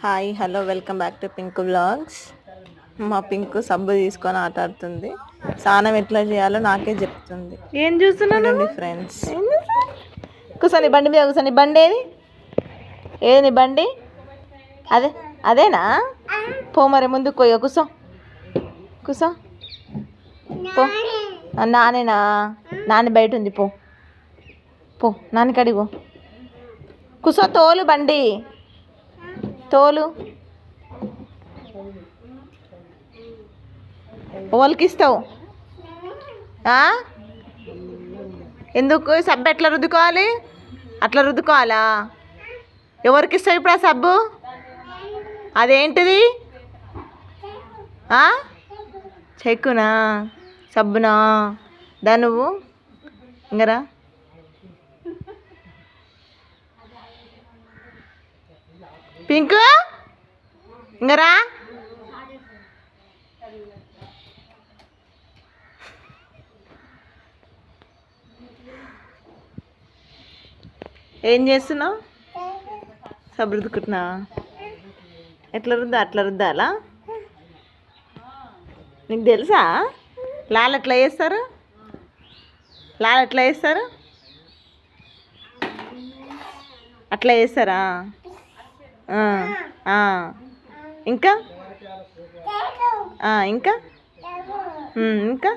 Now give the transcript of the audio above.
Hi hello welcome back to pink vlogs. మా pink సబ్బు తీసుకొని ఆట ఆడుతుంది. స్నానం ఎట్లా చేయాలో నాకే చెప్తుంది. ఏం చూస్తున్నాను ఫ్రెండ్స్? కూర్చొని బండి మీద కూర్చొని బండి ఏది బండి అదేనా పో మరి ముందుకు పోయో కూర్చో పో. నానేనా నాన్న బయట ఉంది పో పో నాన్న కడిగి పో కూర్చో. తోలు బండి తోలు. వాళ్ళకి ఇస్తావు ఎందుకు? సబ్బు ఎట్లా రుద్దుకోవాలి? అట్లా రుద్దుకోవాలా? ఎవరికి ఇస్తావు ఇప్పుడు ఆ సబ్బు? అదేంటిది? చెక్కునా సబ్బునా? దా నువ్వు ఇంగరా. పింక్ ఇంగరా. ఏం చేస్తున్నావు? సబ్బు రుద్దుకుంటున్నా. ఎట్లా రుద్దా? అట్లా రుద్దాలా? నీకు తెలుసా లాల్ ఎట్లా చేస్తారు? అట్లా చేస్తారా? ఇంకా ఇంకా ఇంకా